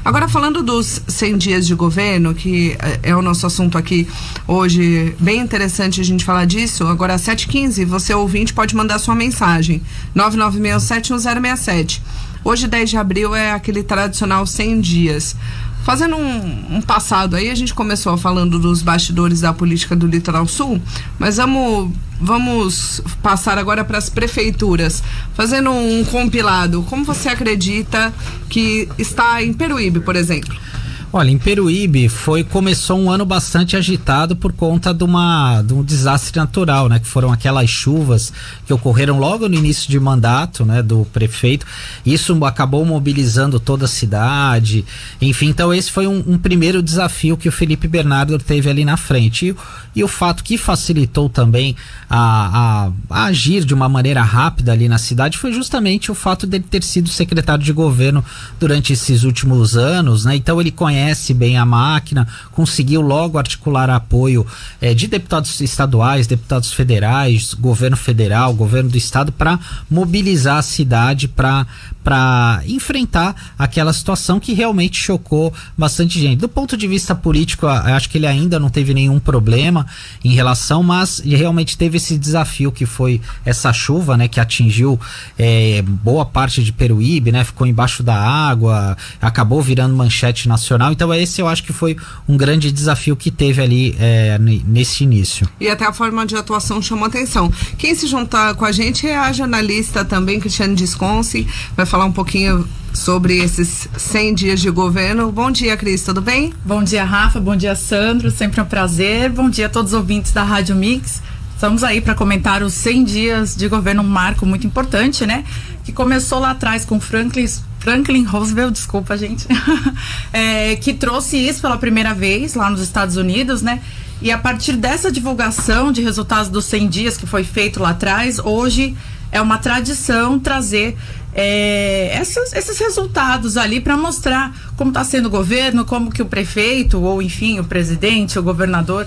Agora, falando dos 100 dias de governo, que é o nosso assunto aqui hoje, bem interessante a gente falar disso. Agora, às 7h15, você ouvinte pode mandar sua mensagem, 996711067. Hoje, 10 de abril, é aquele tradicional 100 dias. Fazendo um passado aí, a gente começou falando dos bastidores da política do Litoral Sul, mas vamos passar agora para as prefeituras, fazendo um compilado. Como você acredita que está em Peruíbe, por exemplo? Olha, em Peruíbe começou um ano bastante agitado por conta de um desastre natural, né? Que foram aquelas chuvas que ocorreram logo no início de mandato, né? Do prefeito. Isso acabou mobilizando toda a cidade. Enfim, então esse foi um primeiro desafio que o Felipe Bernardo teve ali na frente. E o fato que facilitou também a agir de uma maneira rápida ali na cidade foi justamente o fato dele ter sido secretário de governo durante esses últimos anos, né? Então ele conhece bem a máquina, conseguiu logo articular apoio de deputados estaduais, deputados federais, governo federal, governo do estado, para mobilizar a cidade para enfrentar aquela situação que realmente chocou bastante gente. Do ponto de vista político, acho que ele ainda não teve nenhum problema em relação, mas realmente teve esse desafio que foi essa chuva, né, que atingiu boa parte de Peruíbe, né, ficou embaixo da água, acabou virando manchete nacional. Então esse eu acho que foi um grande desafio que teve ali nesse início. E até a forma de atuação chamou atenção. Quem se juntar com a gente é a jornalista também, Cristiane Desconce, vai falar um pouquinho sobre esses 100 dias de governo. Bom dia, Cris, tudo bem? Bom dia, Rafa, bom dia, Sandro, sempre um prazer. Bom dia a todos os ouvintes da Rádio Mix. Estamos aí para comentar os 100 dias de governo, um marco muito importante, né? Que começou lá atrás com Franklin Roosevelt, desculpa, gente, que trouxe isso pela primeira vez lá nos Estados Unidos, né? E a partir dessa divulgação de resultados dos 100 dias que foi feito lá atrás, hoje é uma tradição trazer esses resultados ali para mostrar como está sendo o governo, como que o prefeito, ou enfim, o presidente, o governador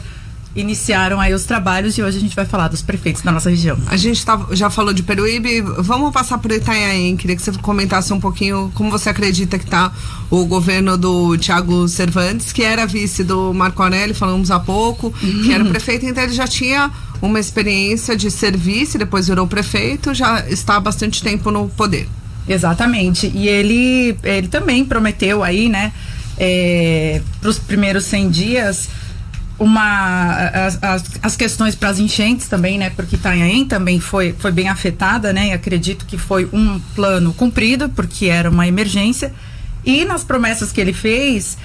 iniciaram aí os trabalhos, e hoje a gente vai falar dos prefeitos da nossa região. A gente já falou de Peruíbe, vamos passar por Itanhaém. Queria que você comentasse um pouquinho como você acredita que está o governo do Thiago Cervantes, que era vice do Marco Aurélio, falamos há pouco, que era prefeito, então ele já tinha uma experiência de ser vice, depois virou prefeito, já está há bastante tempo no poder. Exatamente, e ele também prometeu aí, né, para os primeiros 100 dias, as questões para as enchentes também, né? Porque Itanhaém também foi bem afetada, né? E acredito que foi um plano cumprido, porque era uma emergência. E nas promessas que ele fez,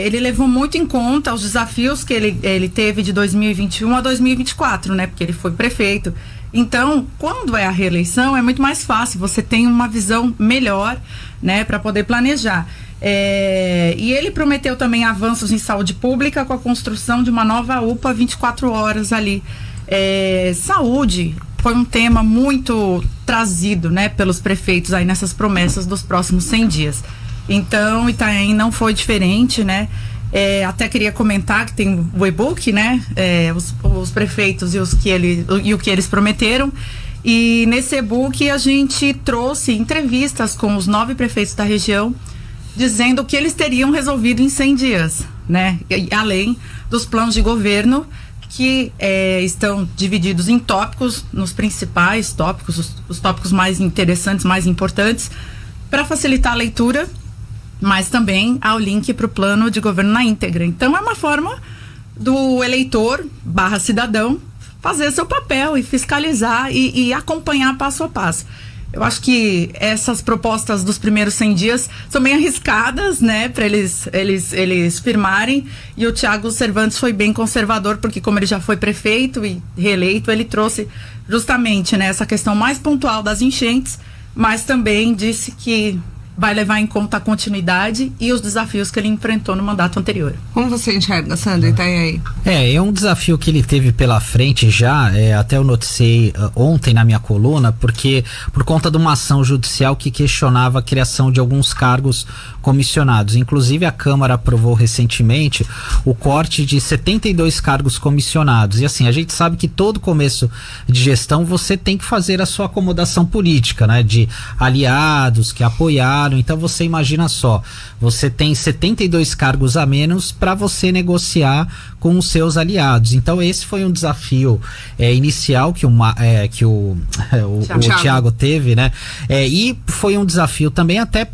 ele levou muito em conta os desafios que ele teve de 2021 a 2024, né? Porque ele foi prefeito. Então, quando é a reeleição, é muito mais fácil, você tem uma visão melhor, né? Para poder planejar. E ele prometeu também avanços em saúde pública com a construção de uma nova UPA 24 horas ali. Saúde foi um tema muito trazido, né, pelos prefeitos aí nessas promessas dos próximos 100 dias. Então, Itanhaém não foi diferente, né? Até queria comentar que tem o e-book, né? Os prefeitos e o que eles prometeram. E nesse e-book a gente trouxe entrevistas com os 9 prefeitos da região, dizendo que eles teriam resolvido em 100 dias, né? Além dos planos de governo que estão divididos em tópicos, nos principais tópicos, os tópicos mais interessantes, mais importantes, para facilitar a leitura, mas também há o link para o plano de governo na íntegra. Então é uma forma do eleitor / cidadão fazer seu papel e fiscalizar e acompanhar passo a passo. Eu acho que essas propostas dos primeiros 100 dias são bem arriscadas, né, para eles firmarem, e o Thiago Cervantes foi bem conservador, porque como ele já foi prefeito e reeleito, ele trouxe justamente, né, essa questão mais pontual das enchentes, mas também disse que vai levar em conta a continuidade e os desafios que ele enfrentou no mandato anterior. Como você enxerga, Sandra, Itanhaém? É um desafio que ele teve pela frente já, até eu noticiei ontem na minha coluna, porque por conta de uma ação judicial que questionava a criação de alguns cargos comissionados. Inclusive a Câmara aprovou recentemente o corte de 72 cargos comissionados. E assim, a gente sabe que todo começo de gestão você tem que fazer a sua acomodação política, né? De aliados, que apoiar, trabalham. Então você imagina só, você tem 72 cargos a menos para você negociar com os seus aliados. Então esse foi um desafio inicial que o Thiago teve, né? E foi um desafio também até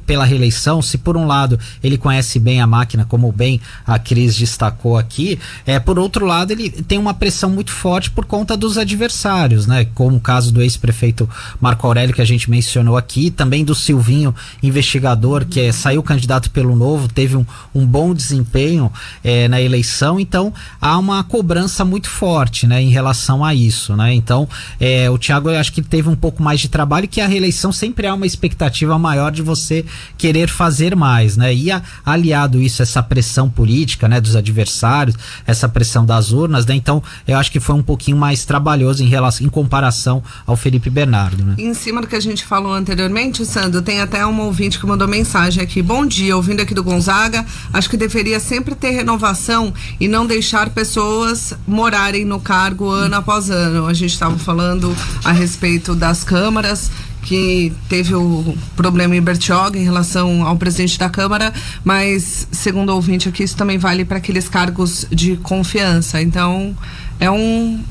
pela reeleição. Se por um lado ele conhece bem a máquina, como bem a Cris destacou aqui, por outro lado ele tem uma pressão muito forte por conta dos adversários, né? Como o caso do ex-prefeito Marco Aurélio, que a gente mencionou aqui, também do Silvinho, investigador, que saiu candidato pelo Novo, teve um bom desempenho na eleição. Então há uma cobrança muito forte, né, em relação a isso, né? Então o Thiago, eu acho que teve um pouco mais de trabalho, que a reeleição sempre há uma expectativa maior de você querer fazer mais, né? E aliado isso, essa pressão política, né, dos adversários, essa pressão das urnas, né? Então eu acho que foi um pouquinho mais trabalhoso em comparação ao Felipe Bernardo, né? Em cima do que a gente falou anteriormente, Sandro, tem até uma ouvinte que mandou mensagem aqui: bom dia, ouvindo aqui do Gonzaga, acho que deveria sempre ter renovação e não deixar pessoas morarem no cargo ano após ano. A gente estava falando a respeito das câmaras, que teve o problema em Bertioga em relação ao presidente da Câmara, mas segundo o ouvinte aqui, isso também vale para aqueles cargos de confiança. Então é um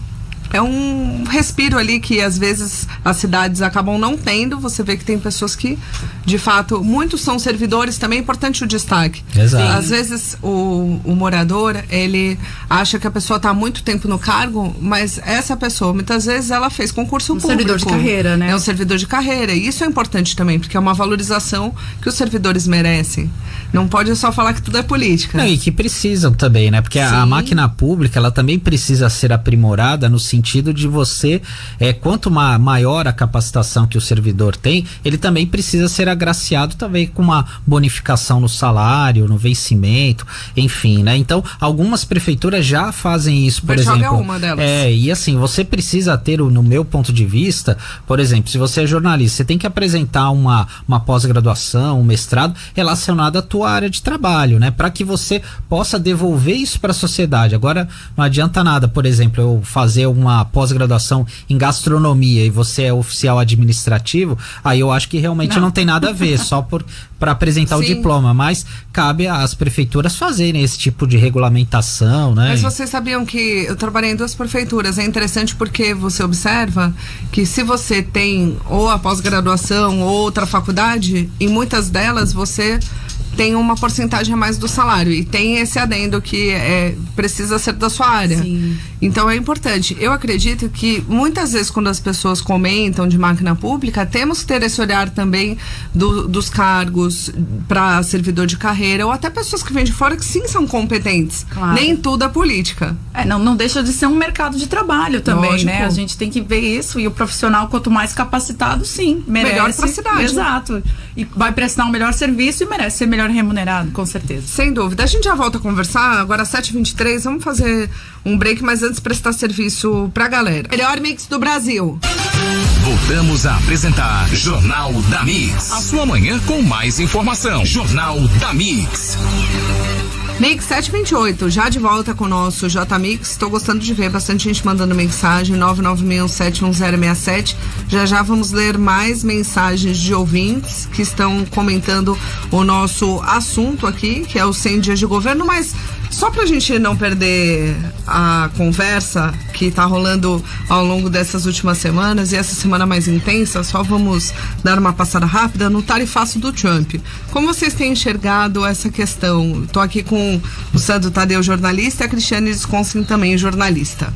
respiro ali que às vezes as cidades acabam não tendo. Você vê que tem pessoas que, de fato, muitos são servidores, também é importante o destaque. Exato. Às vezes o morador, ele acha que a pessoa está há muito tempo no cargo, mas essa pessoa, muitas vezes, ela fez concurso público. Servidor de carreira, né? É um servidor de carreira, e isso é importante também, porque é uma valorização que os servidores merecem. Não pode só falar que tudo é política. Não, e que precisam também, né? Porque a máquina pública, ela também precisa ser aprimorada no sentido de você, quanto maior a capacitação que o servidor tem, ele também precisa ser agraciado também com uma bonificação no salário, no vencimento, enfim, né? Então, algumas prefeituras já fazem isso, por exemplo. É uma delas. E assim, você precisa ter, no meu ponto de vista, por exemplo, se você é jornalista, você tem que apresentar uma pós-graduação, um mestrado relacionado à tua área de trabalho, né? Para que você possa devolver isso para a sociedade. Agora, não adianta nada, por exemplo, eu fazer uma pós-graduação em gastronomia e você é oficial administrativo, aí eu acho que realmente não tem nada a ver, só para apresentar o diploma, mas cabe às prefeituras fazerem esse tipo de regulamentação, né? Mas vocês sabiam que eu trabalhei em 2 prefeituras, é interessante porque você observa que se você tem ou a pós-graduação ou outra faculdade, em muitas delas você tem uma porcentagem a mais do salário e tem esse adendo que precisa ser da sua área. Sim. Então é importante. Eu acredito que muitas vezes quando as pessoas comentam de máquina pública, temos que ter esse olhar também dos cargos para servidor de carreira ou até pessoas que vêm de fora que sim são competentes. Claro. Nem tudo é política. Não deixa de ser um mercado de trabalho também, Lógico. né? A gente tem que ver isso, e o profissional, quanto mais capacitado, sim, merece. Melhor pra cidade. Exato. E vai prestar um melhor serviço e merece ser melhor remunerado, com certeza. Sem dúvida. A gente já volta a conversar, agora 7h23, vamos fazer um break, mas antes prestar serviço pra galera. Melhor mix do Brasil. Voltamos a apresentar Jornal da Mix. A sua manhã com mais informação. Jornal da Mix. Mix 728, já de volta com o nosso J-Mix. Estou gostando de ver bastante gente mandando mensagem, 996171067. Já vamos ler mais mensagens de ouvintes que estão comentando o nosso assunto aqui, que é os 100 dias de governo, mas só pra gente não perder a conversa que tá rolando ao longo dessas últimas semanas e essa semana mais intensa, só vamos dar uma passada rápida no tarifaço do Trump. Como vocês têm enxergado essa questão? Tô aqui com o Sandro Tadeu, jornalista, e a Cristiane Desconsin, também jornalista.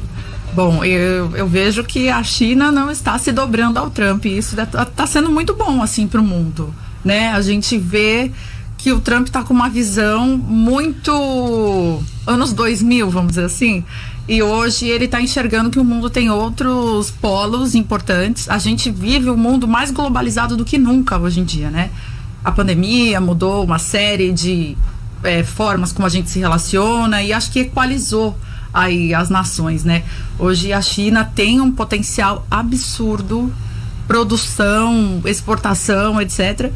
Bom, eu vejo que a China não está se dobrando ao Trump, e isso está sendo muito bom, assim, para o mundo, né? A gente vê que o Trump está com uma visão muito anos 2000, vamos dizer assim, e hoje ele está enxergando que o mundo tem outros polos importantes. A gente vive um mundo mais globalizado do que nunca hoje em dia, né? A pandemia mudou uma série de formas como a gente se relaciona, e acho que equalizou aí as nações, né? Hoje a China tem um potencial absurdo, produção, exportação, etc.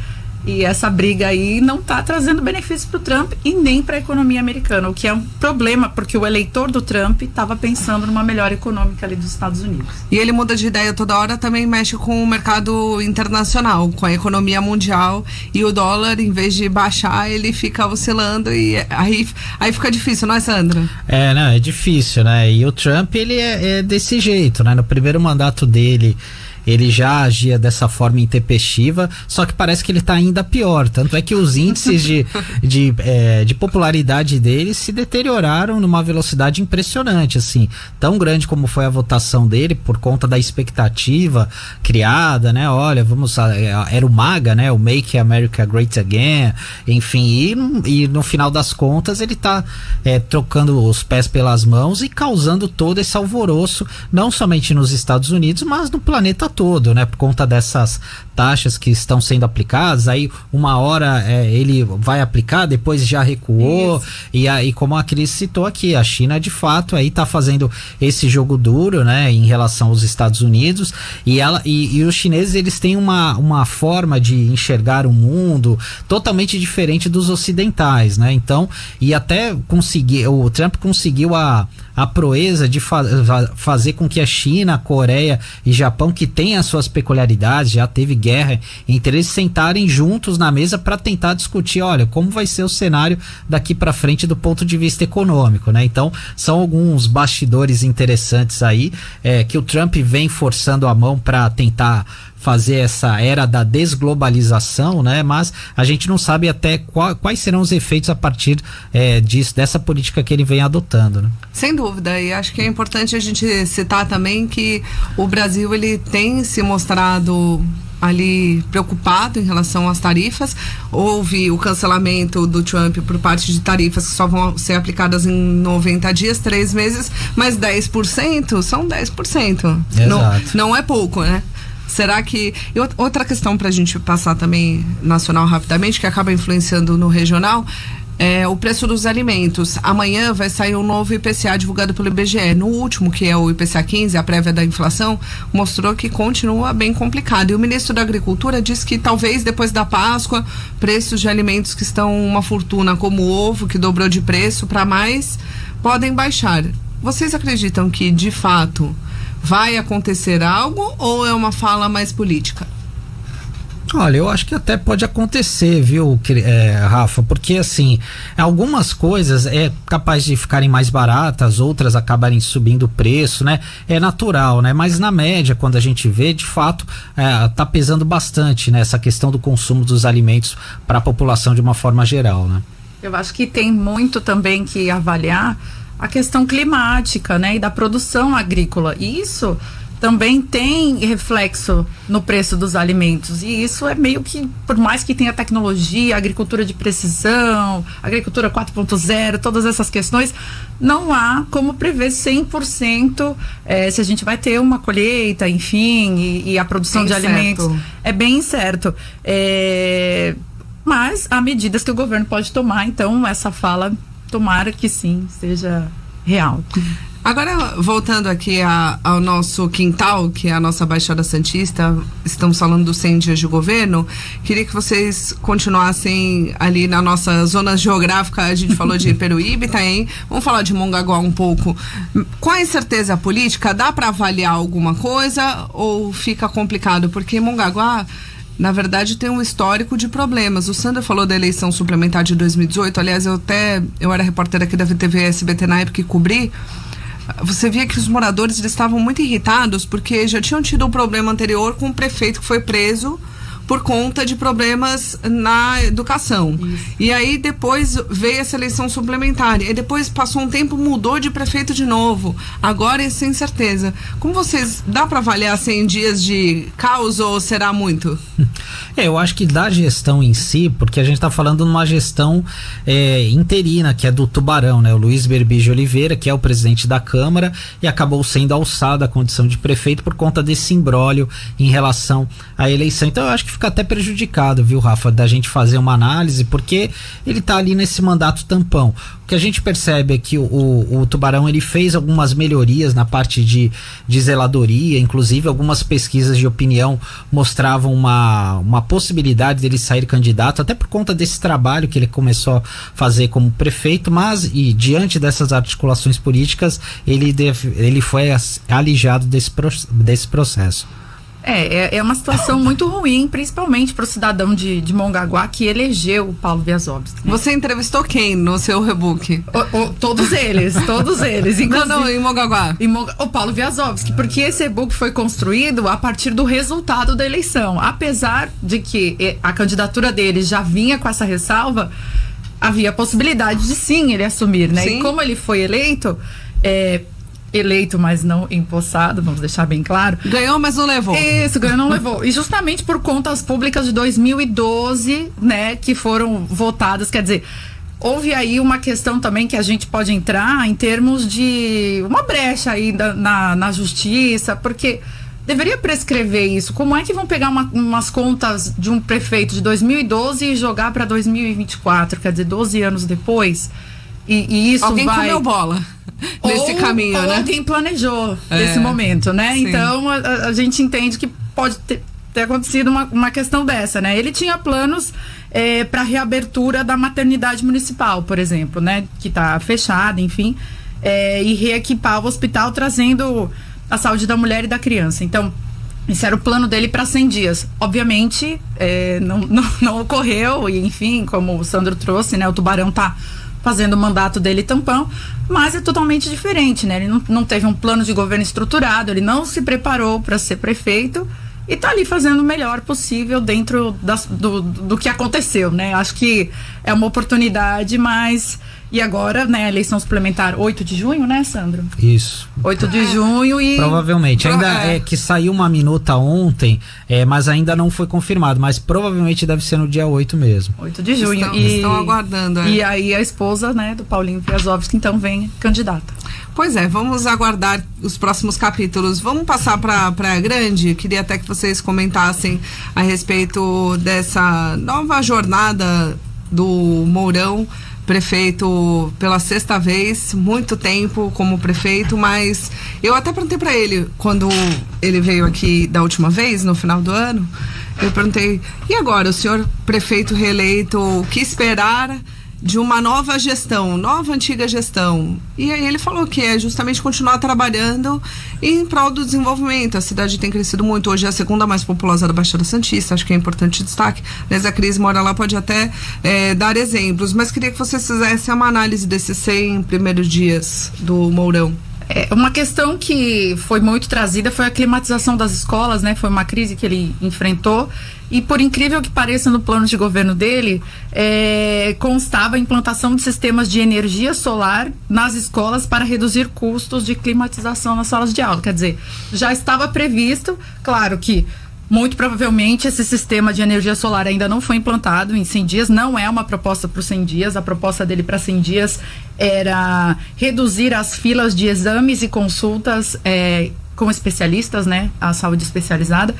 E essa briga aí não está trazendo benefícios para o Trump e nem para a economia americana, o que é um problema, porque o eleitor do Trump estava pensando numa melhora econômica ali dos Estados Unidos. E ele muda de ideia toda hora, também mexe com o mercado internacional, com a economia mundial, e o dólar, em vez de baixar, ele fica oscilando, e aí fica difícil, não é, Sandra? Não, é difícil, né? E o Trump, ele é desse jeito, né? No primeiro mandato dele, ele já agia dessa forma intempestiva, só que parece que ele está ainda pior. Tanto é que os índices de popularidade dele se deterioraram numa velocidade impressionante, assim, tão grande como foi a votação dele, por conta da expectativa criada, né? Olha, era o MAGA, né? O Make America Great Again, enfim, e no final das contas ele está trocando os pés pelas mãos e causando todo esse alvoroço, não somente nos Estados Unidos, mas no planeta todo, né? Por conta dessas taxas que estão sendo aplicadas, aí uma hora ele vai aplicar, depois já recuou. Isso. E aí, como a Cris citou aqui, a China de fato aí tá fazendo esse jogo duro, né, em relação aos Estados Unidos, e os chineses, eles têm uma forma de enxergar o mundo totalmente diferente dos ocidentais, né? Então, e até o Trump conseguiu a proeza de fazer com que a China, a Coreia e Japão, que tem as suas peculiaridades, já teve guerra entre eles, sentarem juntos na mesa para tentar discutir, olha, como vai ser o cenário daqui para frente do ponto de vista econômico, né? Então, são alguns bastidores interessantes aí, que o Trump vem forçando a mão para tentar fazer essa era da desglobalização, né? Mas a gente não sabe até quais serão os efeitos a partir dessa política que ele vem adotando, né? Sem dúvida, e acho que é importante a gente citar também que o Brasil, ele tem se mostrado ali preocupado em relação às tarifas. Houve o cancelamento do Trump por parte de tarifas que só vão ser aplicadas em 90 dias, 3 meses, mas 10% são 10%. Não é pouco, né? Será que... E outra questão para a gente passar também nacional rapidamente, que acaba influenciando no regional, é o preço dos alimentos. Amanhã vai sair um novo IPCA divulgado pelo IBGE. No último, que é o IPCA 15, a prévia da inflação, mostrou que continua bem complicado. E o ministro da Agricultura disse que talvez depois da Páscoa, preços de alimentos que estão uma fortuna, como o ovo, que dobrou de preço para mais, podem baixar. Vocês acreditam que, de fato, vai acontecer algo, ou é uma fala mais política? Olha, eu acho que até pode acontecer, viu, Rafa? Porque, assim, algumas coisas é capaz de ficarem mais baratas, outras acabarem subindo o preço, né? É natural, né? Mas na média, quando a gente vê, de fato, tá pesando bastante, né? Essa questão do consumo dos alimentos para a população de uma forma geral, né? Eu acho que tem muito também que avaliar a questão climática, né? E da produção agrícola. E isso também tem reflexo no preço dos alimentos, e isso é meio que, por mais que tenha tecnologia, agricultura de precisão, agricultura 4.0, todas essas questões, não há como prever 100% se a gente vai ter uma colheita, enfim, e a produção de alimentos é bem incerto. Mas há medidas que o governo pode tomar, então essa fala, tomara que sim, seja real. Agora, voltando aqui ao nosso quintal, que é a nossa Baixada Santista, estamos falando dos 100 dias de governo, queria que vocês continuassem ali na nossa zona geográfica. A gente falou de Peruíbe, Itaém, vamos falar de Mongaguá um pouco. Com a incerteza política, dá para avaliar alguma coisa ou fica complicado? Porque Mongaguá, na verdade, tem um histórico de problemas. O Sandro falou da eleição suplementar de 2018, aliás, eu era repórter aqui da VTV SBT na época e cobri. Você via que os moradores, eles estavam muito irritados porque já tinham tido um problema anterior com um prefeito que foi preso por conta de problemas na educação. Isso. E aí depois veio essa eleição suplementar. E depois passou um tempo, mudou de prefeito de novo. Agora é sem certeza. Como vocês... Dá para avaliar 100 dias de caos ou será muito? Eu acho que da gestão em si, porque a gente está falando de uma gestão interina, que é do Tubarão, né? O Luiz Berbige Oliveira, que é o presidente da Câmara, e acabou sendo alçado à condição de prefeito por conta desse imbróglio em relação à eleição. Então eu acho que fica até prejudicado, viu, Rafa, da gente fazer uma análise, porque ele tá ali nesse mandato tampão. O que a gente percebe é que o Tubarão, ele fez algumas melhorias na parte de zeladoria, inclusive algumas pesquisas de opinião mostravam uma possibilidade dele sair candidato, até por conta desse trabalho que ele começou a fazer como prefeito, e diante dessas articulações políticas, ele foi alijado desse processo. É uma situação muito ruim, principalmente para o cidadão de Mongaguá que elegeu o Paulo Wiazowski. Você entrevistou quem no seu rebook? Todos eles. Não, em Mongaguá. O Paulo Wiazowski, porque esse e-book foi construído a partir do resultado da eleição. Apesar de que a candidatura dele já vinha com essa ressalva, havia a possibilidade de sim ele assumir, né? Sim. E como ele foi eleito, mas não empossado, vamos deixar bem claro. Ganhou, mas não levou. Isso, ganhou, não levou. E justamente por contas públicas de 2012, né, que foram votadas, quer dizer, houve aí uma questão também que a gente pode entrar em termos de uma brecha aí na justiça, porque deveria prescrever isso. Como é que vão pegar umas contas de um prefeito de 2012 e jogar para 2024, quer dizer, 12 anos depois? E isso alguém vai... comeu bola nesse caminho, né? Alguém planejou nesse momento, né? Sim. Então, a gente entende que pode ter acontecido uma questão dessa, né? Ele tinha planos para reabertura da maternidade municipal, por exemplo, né? Que está fechada, enfim, e reequipar o hospital, trazendo a saúde da mulher e da criança. Então, esse era o plano dele para 100 dias. Obviamente, não ocorreu, e enfim, como o Sandro trouxe, né? O Tubarão tá fazendo o mandato dele tampão, mas é totalmente diferente, né? Ele não teve um plano de governo estruturado, ele não se preparou para ser prefeito e tá ali fazendo o melhor possível dentro do que aconteceu, né? Acho que é uma oportunidade, mas... E agora, né, a eleição suplementar 8 de junho, né, Sandro? Isso. 8 de junho e... Provavelmente. Ainda é que saiu uma minuta ontem, mas ainda não foi confirmado. Mas provavelmente deve ser no dia 8 mesmo. 8 de junho. Estão aguardando. E aí a esposa, né, do Paulinho Wiazowski, então vem candidata. Pois é, vamos aguardar os próximos capítulos. Vamos passar para Praia Grande? Queria até que vocês comentassem a respeito dessa nova jornada do Mourão, prefeito pela 6ª vez, muito tempo como prefeito, mas eu até perguntei para ele, quando ele veio aqui da última vez, no final do ano, eu perguntei, e agora, o senhor prefeito reeleito, o que esperar de uma nova antiga gestão? E aí ele falou que é justamente continuar trabalhando em prol do desenvolvimento. A cidade tem crescido muito, hoje é a 2ª mais populosa da Baixada Santista, acho que é importante destaque. Aliás, a Cris mora lá, pode até dar exemplos, mas queria que vocês fizessem uma análise desses 100 primeiros dias do Mourão. Uma questão que foi muito trazida foi a climatização das escolas, né? Foi uma crise que ele enfrentou e, por incrível que pareça, no plano de governo dele, constava a implantação de sistemas de energia solar nas escolas para reduzir custos de climatização nas salas de aula. Quer dizer, já estava previsto, claro que muito provavelmente esse sistema de energia solar ainda não foi implantado em 100 dias, não é uma proposta para os 100 dias, a proposta dele para 100 dias era reduzir as filas de exames e consultas com especialistas, né, a saúde especializada.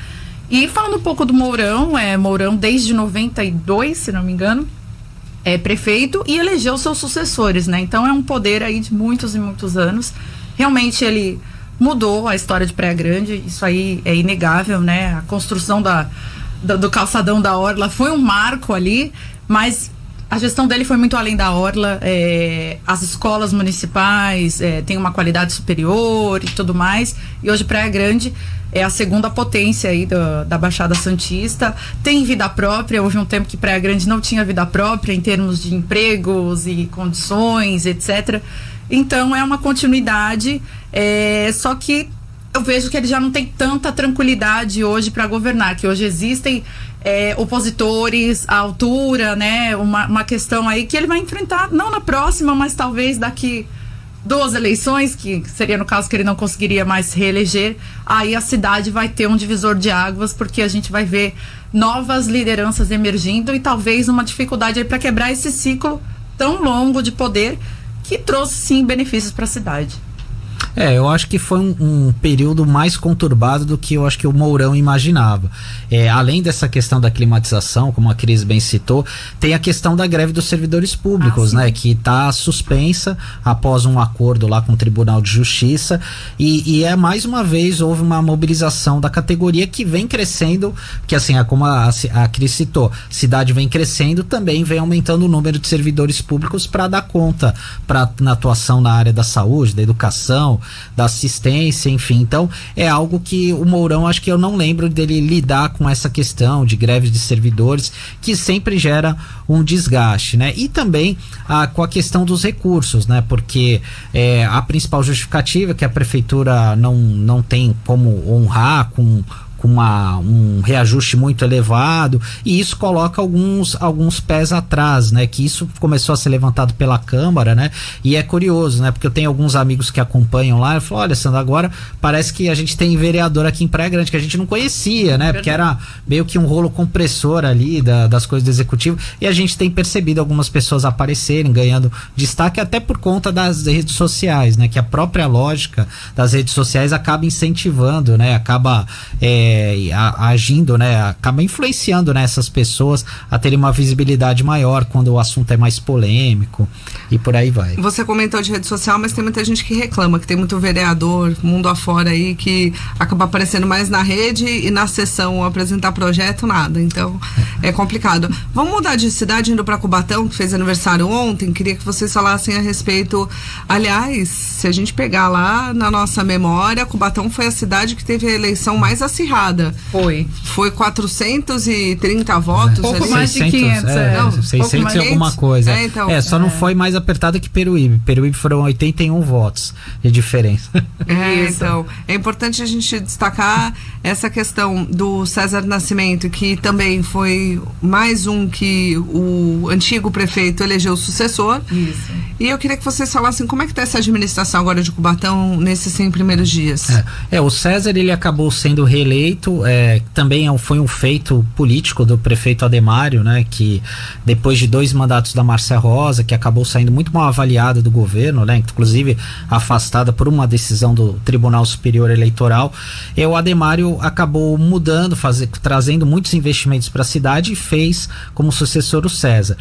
E falando um pouco do Mourão, Mourão desde 92, se não me engano, é prefeito e elegeu seus sucessores, né, então é um poder aí de muitos e muitos anos. Realmente ele mudou a história de Praia Grande, isso aí é inegável, né? A construção do calçadão da Orla foi um marco ali, mas a gestão dele foi muito além da Orla. As escolas municipais têm uma qualidade superior e tudo mais, e hoje Praia Grande é a 2ª potência aí da Baixada Santista, tem vida própria. Houve um tempo que Praia Grande não tinha vida própria em termos de empregos e condições, etc. Então é uma continuidade, só que eu vejo que ele já não tem tanta tranquilidade hoje para governar, que hoje existem opositores à altura, né? Uma questão aí que ele vai enfrentar, não na próxima, mas talvez daqui 2 eleições, que seria no caso que ele não conseguiria mais se reeleger. Aí a cidade vai ter um divisor de águas, porque a gente vai ver novas lideranças emergindo e talvez uma dificuldade aí para quebrar esse ciclo tão longo de poder que trouxe sim benefícios para a cidade. Eu acho que foi um período mais conturbado do que eu acho que o Mourão imaginava. Além dessa questão da climatização, como a Cris bem citou, tem a questão da greve dos servidores públicos, né? Que está suspensa após um acordo lá com o Tribunal de Justiça e mais uma vez houve uma mobilização da categoria que vem crescendo, que assim, como a Cris citou, cidade vem crescendo, também vem aumentando o número de servidores públicos para dar conta na atuação na área da saúde, da educação, da assistência, enfim. Então é algo que o Mourão, acho que eu não lembro dele lidar com essa questão de greves de servidores, que sempre gera um desgaste, né? E também com a questão dos recursos, né? Porque a principal justificativa é que a prefeitura não tem como honrar com um reajuste muito elevado, e isso coloca alguns pés atrás, né? Que isso começou a ser levantado pela Câmara, né? E é curioso, né? Porque eu tenho alguns amigos que acompanham lá e falam, olha, Sandra, agora parece que a gente tem vereador aqui em Praia Grande que a gente não conhecia, né? Porque era meio que um rolo compressor ali das coisas do executivo, e a gente tem percebido algumas pessoas aparecerem, ganhando destaque até por conta das redes sociais, né? Que a própria lógica das redes sociais acaba incentivando, né? Acaba agindo, né? Acaba influenciando, né, essas pessoas a terem uma visibilidade maior quando o assunto é mais polêmico e por aí vai. Você comentou de rede social, mas tem muita gente que reclama, que tem muito vereador, mundo afora aí, que acaba aparecendo mais na rede e na sessão apresentar projeto, nada. Então, é complicado. Vamos mudar de cidade, indo para Cubatão, que fez aniversário ontem. Queria que vocês falassem a respeito. Aliás, se a gente pegar lá na nossa memória, Cubatão foi a cidade que teve a eleição mais acirrada. Foi 430 votos. Pouco ali. mais de 500. 600 e alguma coisa. Só não foi mais apertada que Peruíbe. Peruíbe foram 81 votos de diferença. Então, é importante a gente destacar essa questão do César Nascimento, que também foi mais um que o antigo prefeito elegeu o sucessor. Isso. E eu queria que vocês falassem como é que está essa administração agora de Cubatão nesses 100 primeiros dias. O César, ele acabou sendo reeleito, também foi um feito político do prefeito Ademário, né, que depois de 2 mandatos da Márcia Rosa, que acabou saindo muito mal avaliada do governo, né, inclusive afastada por uma decisão do Tribunal Superior Eleitoral, o Ademário acabou mudando, trazendo muitos investimentos para a cidade e fez como sucessor o César.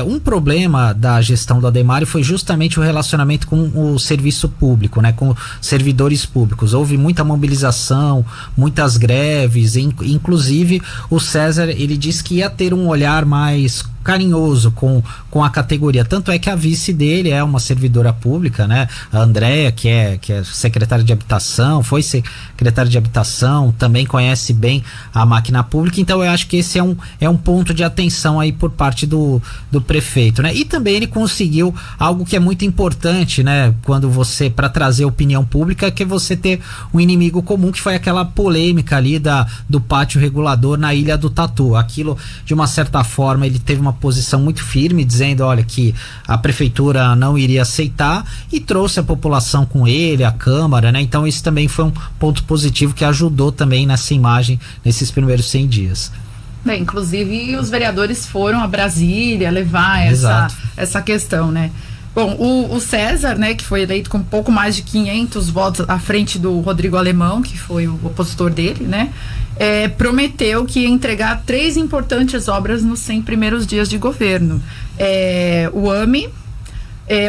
Um problema da gestão do Ademário foi justamente o relacionamento com o serviço público, né, com servidores públicos. Houve muita mobilização, muitas greves, inclusive o César, ele disse que ia ter um olhar mais carinhoso com a categoria, tanto é que a vice dele é uma servidora pública, né, a Andréa, que é secretária de habitação, foi secretária de habitação, também conhece bem a máquina pública, então eu acho que esse é um ponto de atenção aí por parte do prefeito, né, e também ele conseguiu algo que é muito importante, né, para trazer opinião pública, que é você ter um inimigo comum, que foi aquela polêmica ali do pátio regulador na Ilha do Tatu. Aquilo, de uma certa forma, ele teve uma posição muito firme, dizendo, olha, que a prefeitura não iria aceitar, e trouxe a população com ele, a Câmara, né? Então isso também foi um ponto positivo que ajudou também nessa imagem nesses primeiros 100 dias. Bem, inclusive os vereadores foram a Brasília levar essa questão, né? Bom, o César, né, que foi eleito com pouco mais de 500 votos à frente do Rodrigo Alemão, que foi o opositor dele, né, prometeu que ia entregar 3 importantes obras nos 100 primeiros dias de governo. O AME,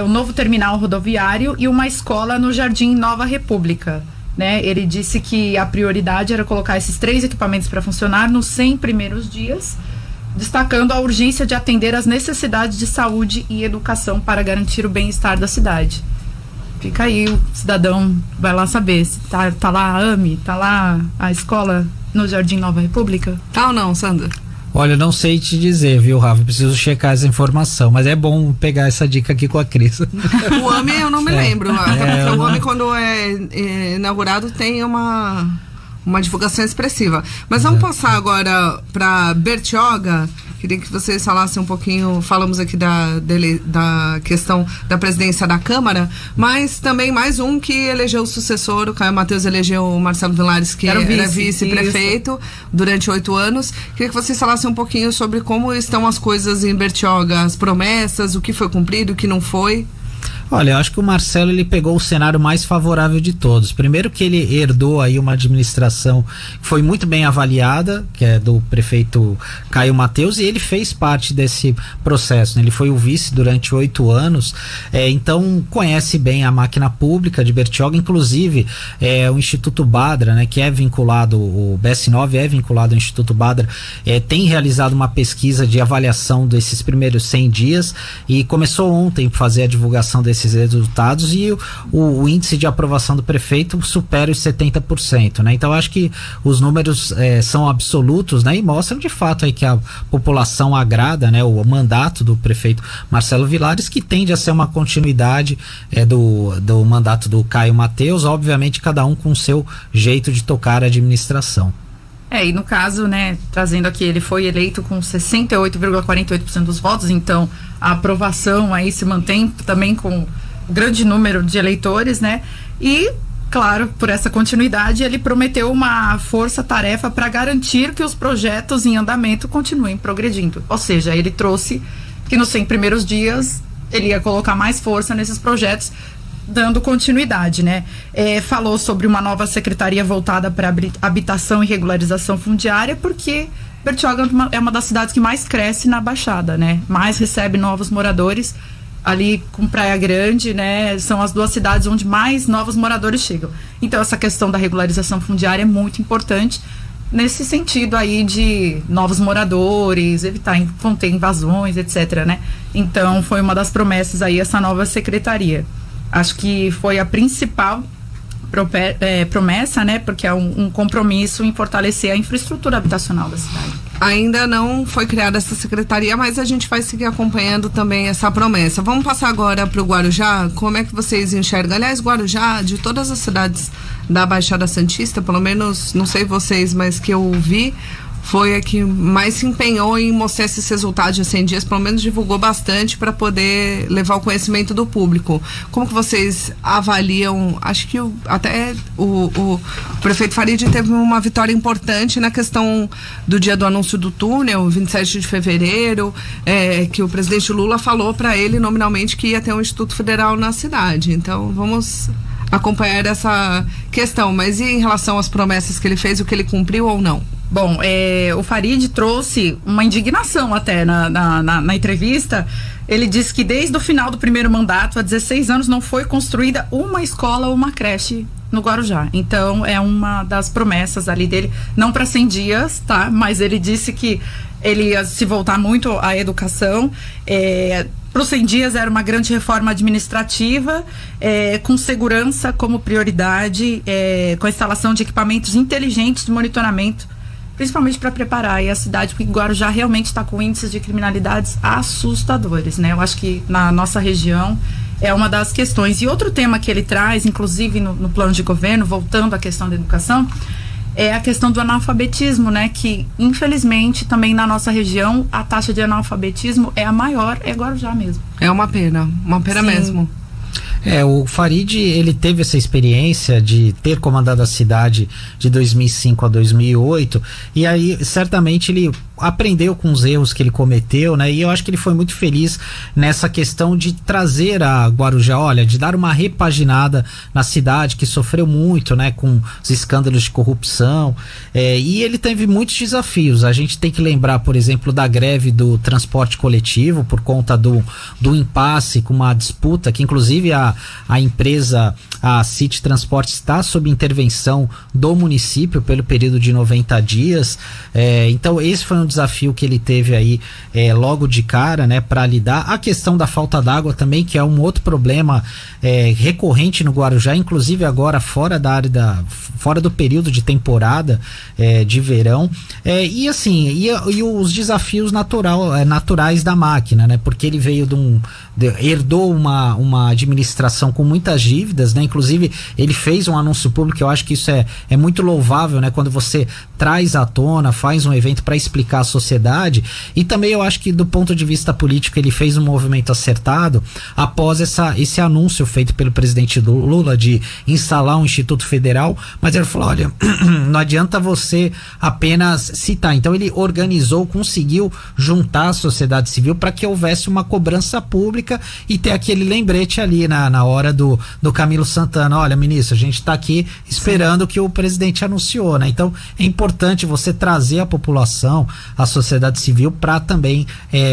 o novo terminal rodoviário e uma escola no Jardim Nova República. Né? Ele disse que a prioridade era colocar esses 3 equipamentos para funcionar nos 100 primeiros dias, destacando a urgência de atender às necessidades de saúde e educação para garantir o bem-estar da cidade. Fica aí, o cidadão vai lá saber se tá lá a AME, tá lá a escola no Jardim Nova República. Tá ou não, Sandra? Olha, eu não sei te dizer, viu, Rafa? Preciso checar essa informação, mas é bom pegar essa dica aqui com a Cris. O AME eu não me lembro, porque o AME, quando é inaugurado, tem uma divulgação expressiva. Mas vamos passar agora para Bertioga. Queria que vocês falassem um pouquinho, falamos aqui da questão da presidência da Câmara, mas também mais um que elegeu o sucessor, o Caio Mateus elegeu o Marcelo Vilares, que era vice-prefeito durante 8 anos. Queria que vocês falassem um pouquinho sobre como estão as coisas em Bertioga, as promessas, o que foi cumprido, o que não foi. Olha, eu acho que o Marcelo ele pegou o cenário mais favorável de todos. Primeiro que ele herdou aí uma administração que foi muito bem avaliada, que é do prefeito Caio Mateus, e ele fez parte desse processo, né? Ele foi o vice durante 8 anos, então conhece bem a máquina pública de Bertioga, inclusive o Instituto Badra, né, que é vinculado, o BS9 é vinculado ao Instituto Badra, tem realizado uma pesquisa de avaliação desses primeiros 100 dias e começou ontem a fazer a divulgação desses resultados, e o índice de aprovação do prefeito supera os 70%, né? Então acho que os números são absolutos, né? E mostram de fato aí que a população agrada, né, o mandato do prefeito Marcelo Vilares, que tende a ser uma continuidade do mandato do Caio Mateus, obviamente cada um com o seu jeito de tocar a administração. E no caso, né, trazendo aqui, ele foi eleito com 68,48% dos votos, então a aprovação aí se mantém também com grande número de eleitores, né? E, claro, por essa continuidade, ele prometeu uma força-tarefa para garantir que os projetos em andamento continuem progredindo. Ou seja, ele trouxe que nos 100 primeiros dias ele ia colocar mais força nesses projetos, dando continuidade, né? Falou sobre uma nova secretaria voltada para habitação e regularização fundiária, porque Bertioga é uma das cidades que mais cresce na Baixada, né? Mais recebe novos moradores, ali com Praia Grande, né? São as 2 cidades onde mais novos moradores chegam. Então essa questão da regularização fundiária é muito importante nesse sentido aí de novos moradores, evitar conter invasões, etc, né? Então foi uma das promessas aí essa nova secretaria. Acho que foi a principal promessa, né? Porque é um compromisso em fortalecer a infraestrutura habitacional da cidade. Ainda não foi criada essa secretaria, mas a gente vai seguir acompanhando também essa promessa. Vamos passar agora para o Guarujá. Como é que vocês enxergam? Aliás, Guarujá, de todas as cidades da Baixada Santista, pelo menos, não sei vocês, mas que eu vi, foi a que mais se empenhou em mostrar esses resultados de 100 dias, pelo menos divulgou bastante para poder levar o conhecimento do público. Como que vocês avaliam? Acho que até o prefeito Farid teve uma vitória importante na questão do dia do anúncio do túnel, 27 de fevereiro, que o presidente Lula falou para ele nominalmente que ia ter um Instituto Federal na cidade. Então vamos acompanhar essa questão. Mas e em relação às promessas que ele fez, o que ele cumpriu ou não? Bom, o Farid trouxe uma indignação até na entrevista. Ele disse que desde o final do primeiro mandato, há 16 anos, não foi construída uma escola ou uma creche no Guarujá. Então, é uma das promessas ali dele, não para 100 dias, tá? Mas ele disse que ele ia se voltar muito à educação. Para os 100 dias era uma grande reforma administrativa, com segurança como prioridade, com a instalação de equipamentos inteligentes de monitoramento, principalmente para preparar aí a cidade, porque Guarujá realmente está com índices de criminalidades assustadores, né? Eu acho que na nossa região é uma das questões. E outro tema que ele traz, inclusive no plano de governo, voltando à questão da educação, é a questão do analfabetismo, né? Que, infelizmente, também na nossa região, a taxa de analfabetismo é a maior, é Guarujá mesmo. É uma pena mesmo. O Farid, ele teve essa experiência de ter comandado a cidade de 2005 a 2008, e aí certamente ele aprendeu com os erros que ele cometeu, né? E eu acho que ele foi muito feliz nessa questão de trazer a Guarujá, de dar uma repaginada na cidade que sofreu muito, né? Com os escândalos de corrupção, e ele teve muitos desafios. A gente tem que lembrar, por exemplo, da greve do transporte coletivo por conta do impasse com uma disputa que inclusive a empresa, a City Transporte, está sob intervenção do município pelo período de 90 dias. Então esse foi um desafio que ele teve aí logo de cara, né, para lidar. A questão da falta d'água também, que é um outro problema recorrente no Guarujá, inclusive agora fora do período de temporada de verão, e os desafios naturais da máquina, né, porque ele veio herdou uma administração com muitas dívidas, né, inclusive ele fez um anúncio público. Eu acho que isso é muito louvável, né, quando você traz à tona, faz um evento para explicar pacificar a sociedade, e também eu acho que do ponto de vista político ele fez um movimento acertado após esse anúncio feito pelo presidente Lula de instalar um Instituto Federal, mas ele falou, olha, não adianta você apenas citar. Então ele organizou, conseguiu juntar a sociedade civil para que houvesse uma cobrança pública e ter aquele lembrete ali na hora do Camilo Santana, olha, ministro, a gente está aqui esperando o que o presidente anunciou, né? Então é importante você trazer a população, a sociedade civil, para também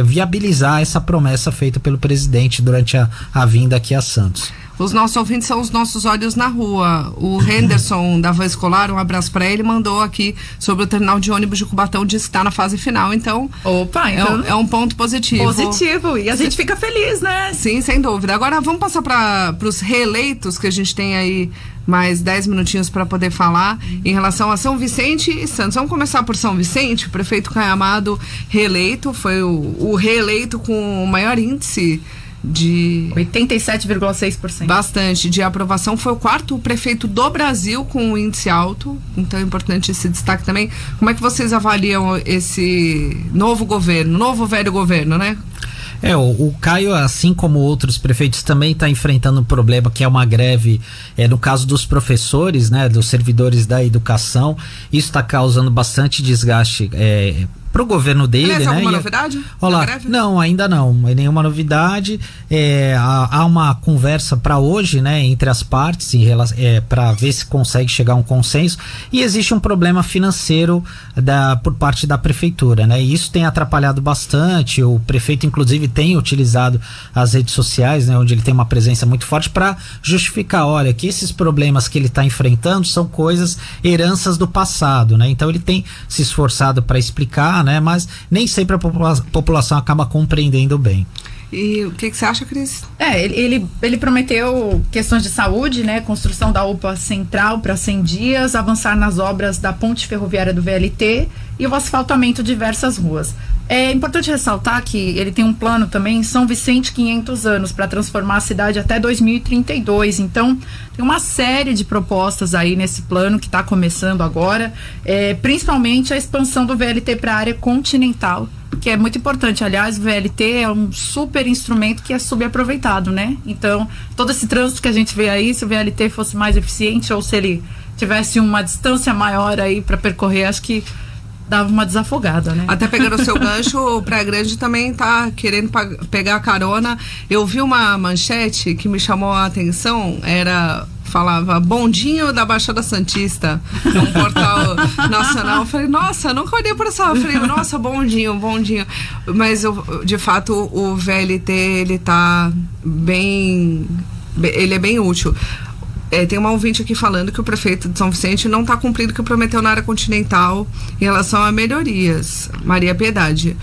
viabilizar essa promessa feita pelo presidente durante a vinda aqui a Santos. Os nossos ouvintes são os nossos olhos na rua. O Henderson da Van Escolar, um abraço para ele, mandou aqui sobre o terminal de ônibus de Cubatão, diz que está na fase final, então, então é um ponto positivo. Positivo, e a gente fica feliz, né? Sim, sem dúvida. Agora vamos passar para os reeleitos, que a gente tem aí mais 10 minutinhos para poder falar em relação a São Vicente e Santos. Vamos começar por São Vicente. O prefeito Caio Amado reeleito, foi o reeleito com o maior índice de 87,6%. Bastante de aprovação. Foi o quarto prefeito do Brasil com um índice alto, então é importante esse destaque também. Como é que vocês avaliam esse novo governo, novo velho governo, né? O Caio, assim como outros prefeitos, também está enfrentando um problema que é uma greve, no caso dos professores, né, dos servidores da educação. Isso está causando bastante desgaste pro governo dele, Aliás, né? Alguma novidade? Olá, não, ainda não, nenhuma novidade. Há uma conversa para hoje, né, entre as partes para ver se consegue chegar a um consenso, e existe um problema financeiro por parte da prefeitura, né? E isso tem atrapalhado bastante. O prefeito, inclusive, tem utilizado as redes sociais, né, onde ele tem uma presença muito forte, para justificar, olha, que esses problemas que ele está enfrentando são heranças do passado, né? Então ele tem se esforçado para explicar, né? Mas nem sempre a população acaba compreendendo bem. E o que você acha, Cris? Ele prometeu questões de saúde, né? Construção da UPA Central para 100 dias, avançar nas obras da ponte ferroviária do VLT e o asfaltamento de diversas ruas. É importante ressaltar que ele tem um plano também, São Vicente 500 anos, para transformar a cidade até 2032. Então, tem uma série de propostas aí nesse plano que está começando agora, principalmente a expansão do VLT para a área continental, que é muito importante. Aliás, o VLT é um super instrumento que é subaproveitado, né? Então, todo esse trânsito que a gente vê aí, se o VLT fosse mais eficiente ou se ele tivesse uma distância maior aí para percorrer, acho que dava uma desafogada, né? Até pegando o seu gancho, o Praia Grande também tá querendo pegar carona. Eu vi uma manchete que me chamou a atenção, falava bondinho da Baixada Santista, um portal nacional. Eu falei, nossa, nunca olhei por essa. Eu falei, nossa, bondinho. Mas, de fato, o VLT, ele tá ele é bem útil. Tem uma ouvinte aqui falando que o prefeito de São Vicente não está cumprindo o que prometeu na área continental em relação a melhorias. Maria Piedade,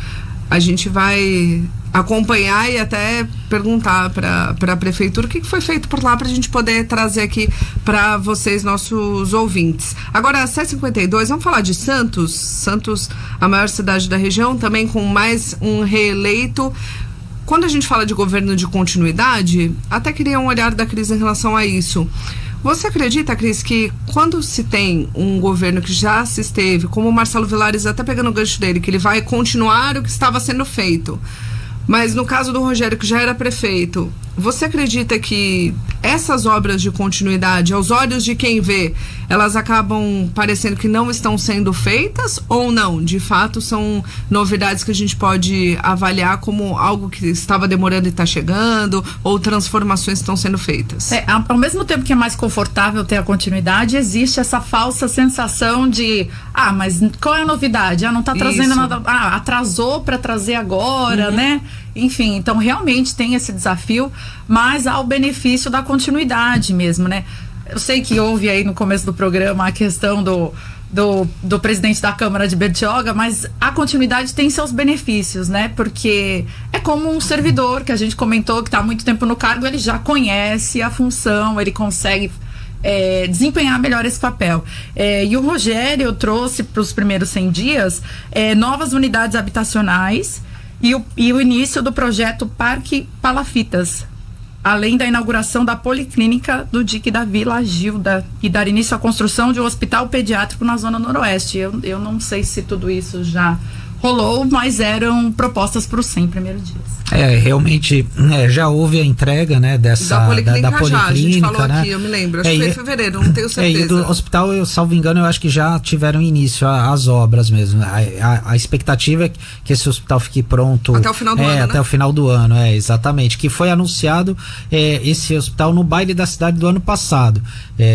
a gente vai acompanhar e até perguntar para a prefeitura o que foi feito por lá, para a gente poder trazer aqui para vocês, nossos ouvintes. Agora, 7h52, vamos falar de Santos. Santos, a maior cidade da região, também com mais um reeleito. Quando a gente fala de governo de continuidade, até queria um olhar da Cris em relação a isso. Você acredita, Cris, que quando se tem um governo que já se esteve, como o Marcelo Villares, até pegando o gancho dele, que ele vai continuar o que estava sendo feito, mas no caso do Rogério, que já era prefeito, você acredita que essas obras de continuidade, aos olhos de quem vê, elas acabam parecendo que não estão sendo feitas ou não? De fato, são novidades que a gente pode avaliar como algo que estava demorando e está chegando, ou transformações que estão sendo feitas? Ao mesmo tempo que é mais confortável ter a continuidade, existe essa falsa sensação de, mas qual é a novidade? Não está trazendo nada, atrasou para trazer agora, né? Enfim, então realmente tem esse desafio, mas há o benefício da continuidade mesmo, né? Eu sei que houve aí no começo do programa a questão do presidente da Câmara de Bertioga, mas a continuidade tem seus benefícios, né? Porque é como um servidor que a gente comentou que está há muito tempo no cargo, ele já conhece a função, ele consegue desempenhar melhor esse papel. E o Rogério trouxe para os primeiros 100 dias novas unidades habitacionais e o início do projeto Parque Palafitas, além da inauguração da Policlínica do DIC da Vila Gilda e dar início à construção de um hospital pediátrico na Zona Noroeste. Eu não sei se tudo isso já rolou, mas eram propostas para os 100 primeiros dias. Realmente, já houve a entrega, né, dessa da policlínica, já, a gente falou, né? Aqui, eu me lembro, acho que foi em fevereiro, não tenho certeza. E do hospital, eu salvo engano, eu acho que já tiveram início as obras mesmo. A expectativa é que esse hospital fique pronto até o final do ano, até o final do ano, exatamente, que foi anunciado esse hospital no baile da cidade do ano passado,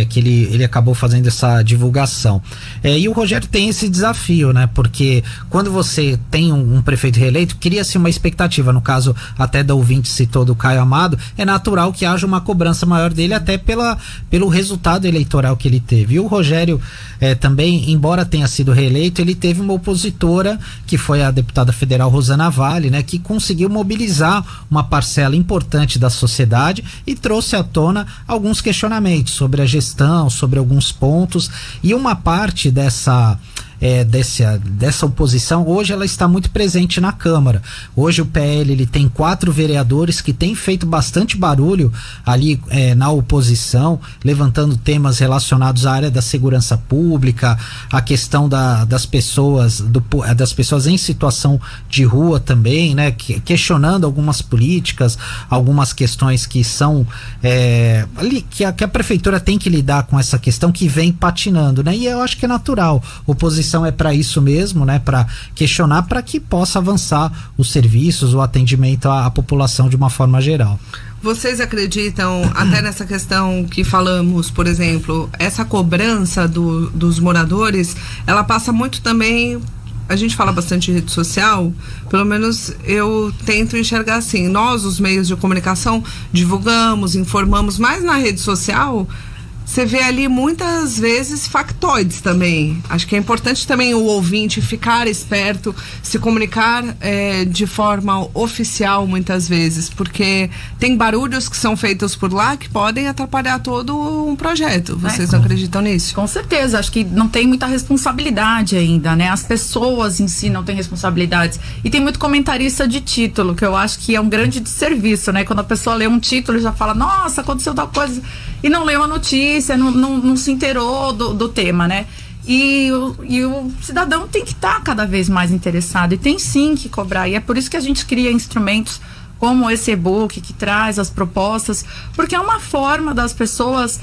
que ele acabou fazendo essa divulgação. E o Rogério tem esse desafio, né, porque quando você tem um prefeito reeleito, cria-se uma expectativa, no caso até da ouvinte citou do Caio Amado, é natural que haja uma cobrança maior dele até pelo resultado eleitoral que ele teve. E o Rogério também, embora tenha sido reeleito, ele teve uma opositora, que foi a deputada federal Rosana Vale, né, que conseguiu mobilizar uma parcela importante da sociedade e trouxe à tona alguns questionamentos sobre a gestão, sobre alguns pontos, e uma parte dessa oposição, hoje ela está muito presente na Câmara. Hoje o PL ele tem 4 vereadores que têm feito bastante barulho ali na oposição, levantando temas relacionados à área da segurança pública, a questão das pessoas em situação de rua também, né, questionando algumas políticas, algumas questões que são ali que a prefeitura tem que lidar com essa questão que vem patinando, né? E eu acho que é natural. Oposição é para isso mesmo, né? Para questionar, para que possa avançar os serviços, o atendimento à população de uma forma geral. Vocês acreditam, até nessa questão que falamos, por exemplo, essa cobrança dos moradores, ela passa muito também. A gente fala bastante de rede social, pelo menos eu tento enxergar assim, nós, os meios de comunicação, divulgamos, informamos, mas na rede social você vê ali muitas vezes factoides também. Acho que é importante também o ouvinte ficar esperto, se comunicar de forma oficial muitas vezes, porque tem barulhos que são feitos por lá que podem atrapalhar todo um projeto. Vocês não acreditam nisso? Com certeza, acho que não tem muita responsabilidade ainda, né? As pessoas em si não têm responsabilidades. E tem muito comentarista de título, que eu acho que é um grande desserviço, né? Quando a pessoa lê um título e já fala, nossa, aconteceu tal coisa, e não leu a notícia, não se inteirou do tema, né? E o cidadão tem que estar cada vez mais interessado e tem sim que cobrar. E é por isso que a gente cria instrumentos como esse e-book que traz as propostas, porque é uma forma das pessoas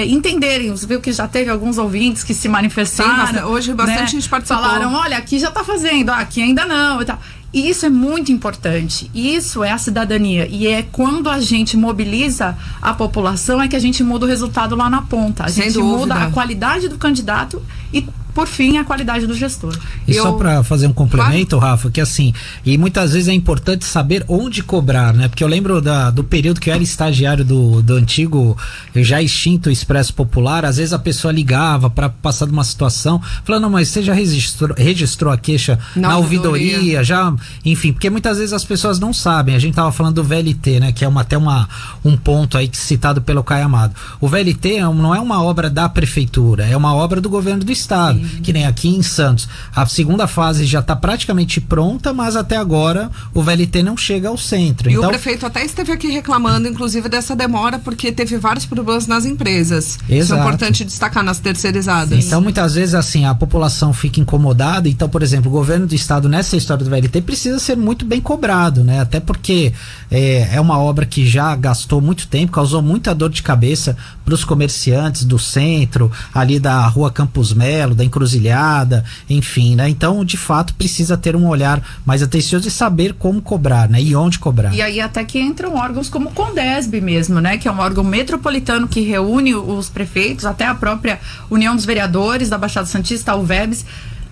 entenderem. Você viu que já teve alguns ouvintes que se manifestaram. Sim, hoje bastante gente participou. Falaram, olha, aqui já está fazendo, aqui ainda não e tal. E isso é muito importante. Isso é a cidadania. E é quando a gente mobiliza a população é que a gente muda o resultado lá na ponta. A gente muda a qualidade do candidato e, por fim, a qualidade do gestor. E só para fazer um complemento, Rafa, que assim, e muitas vezes é importante saber onde cobrar, né? Porque eu lembro do período que eu era estagiário do antigo, já extinto Expresso Popular, às vezes a pessoa ligava para passar de uma situação, falando, não, mas você já registrou a queixa na ouvidoria, já, enfim, porque muitas vezes as pessoas não sabem. A gente tava falando do VLT, né? Que é até um ponto aí citado pelo Caio Amado. O VLT não é uma obra da prefeitura, é uma obra do governo do estado. Que nem aqui em Santos. A segunda fase já está praticamente pronta, mas até agora o VLT não chega ao centro. E então, o prefeito até esteve aqui reclamando, inclusive, dessa demora, porque teve vários problemas nas empresas. Exato. Isso é importante destacar, nas terceirizadas. Então, muitas vezes, assim, a população fica incomodada. Então, por exemplo, o governo do estado, nessa história do VLT, precisa ser muito bem cobrado, né? Até porque é uma obra que já gastou muito tempo, causou muita dor de cabeça para os comerciantes do centro, ali da Rua Campos Melo, da Encruzilhada, enfim, né? Então, de fato, precisa ter um olhar mais atencioso e saber como cobrar, né? E onde cobrar. E aí até que entram órgãos como o Condesb mesmo, né? Que é um órgão metropolitano que reúne os prefeitos, até a própria União dos Vereadores da Baixada Santista, a UVEBS,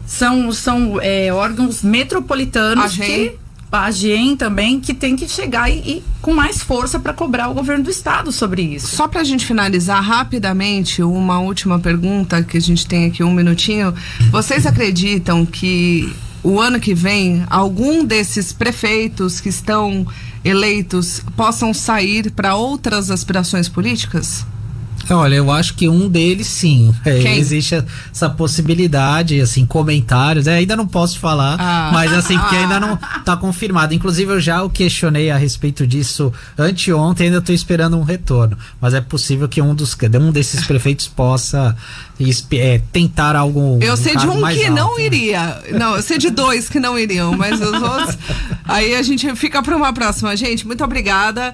são órgãos metropolitanos a AGEM também, que tem que chegar e com mais força para cobrar o governo do estado sobre isso. Só para a gente finalizar rapidamente, uma última pergunta, que a gente tem aqui um minutinho. Vocês acreditam que o ano que vem, algum desses prefeitos que estão eleitos possam sair para outras aspirações políticas? Olha, eu acho que um deles sim. Existe essa possibilidade, assim, comentários. Ainda não posso falar, mas assim, porque ainda não tá confirmado. Inclusive, eu já o questionei a respeito disso anteontem, ainda tô esperando um retorno. Mas é possível que um desses prefeitos possa tentar algo. Eu sei de um que não iria. Não, eu sei de 2 que não iriam, mas os outros. Aí a gente fica para uma próxima. Gente, muito obrigada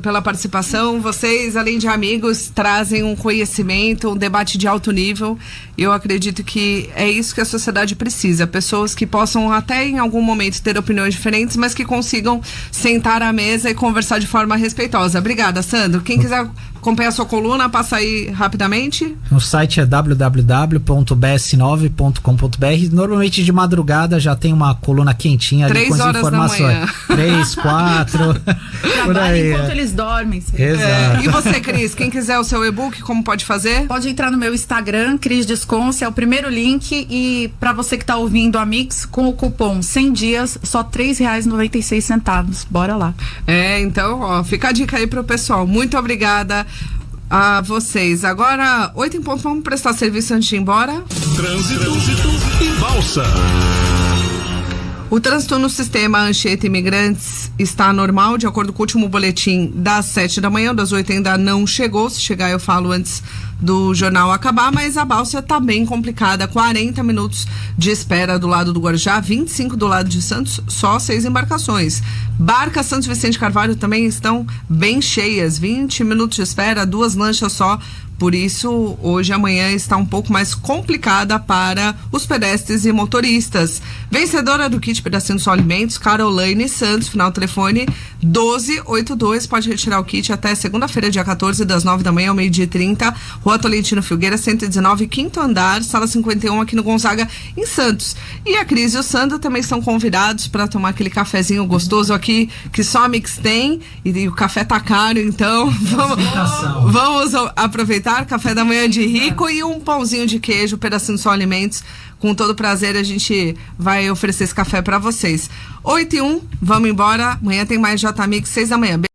pela participação. Vocês, além de amigos, trazem um conhecimento, um debate de alto nível. Eu acredito que é isso que a sociedade precisa. Pessoas que possam até em algum momento ter opiniões diferentes, mas que consigam sentar à mesa e conversar de forma respeitosa. Obrigada, Sandro. Quem quiser acompanhar a sua coluna, passa aí rapidamente. O site é www.bs9.com.br. Normalmente de madrugada já tem uma coluna quentinha ali com as informações. 3, 4. Por aí. Enquanto eles dormem. Exato. E você, Cris, quem quiser o seu e-book, como pode fazer? Pode entrar no meu Instagram, Cris Desconce, é o primeiro link. E para você que tá ouvindo a Mix, com o cupom 100 dias, só R$3,96. Bora lá. Então, fica a dica aí pro pessoal. Muito obrigada a vocês. Agora, 8 em ponto, vamos prestar serviço antes de ir embora? Trânsito e Balsa. O trânsito no sistema Anchieta Imigrantes está normal, de acordo com o último boletim das 7 da manhã, das 8 ainda não chegou. Se chegar eu falo antes do jornal acabar, mas a balsa está bem complicada, 40 minutos de espera do lado do Guarujá, 25 do lado de Santos, só 6 embarcações. Barcas Santos Vicente Carvalho também estão bem cheias, 20 minutos de espera, 2 lanchas só. Por isso, hoje e amanhã está um pouco mais complicada para os pedestres e motoristas. Vencedora do kit Pedacinho Só Alimentos, Caroline Santos, final do telefone 1282. Pode retirar o kit até segunda-feira, dia 14, das 9 da manhã ao 12h30. Rua Tolentino Filgueira, 119, quinto andar, sala 51, aqui no Gonzaga, em Santos. E a Cris e o Sandro também estão convidados para tomar aquele cafezinho gostoso aqui, que só a Mix tem. E o café tá caro, então vamos aproveitar. Café da manhã de rico e um pãozinho de queijo, Pedacinho Só Alimentos. Com todo prazer a gente vai oferecer esse café para vocês. 8h01, vamos embora. Amanhã tem mais J-Mix, 6 da manhã.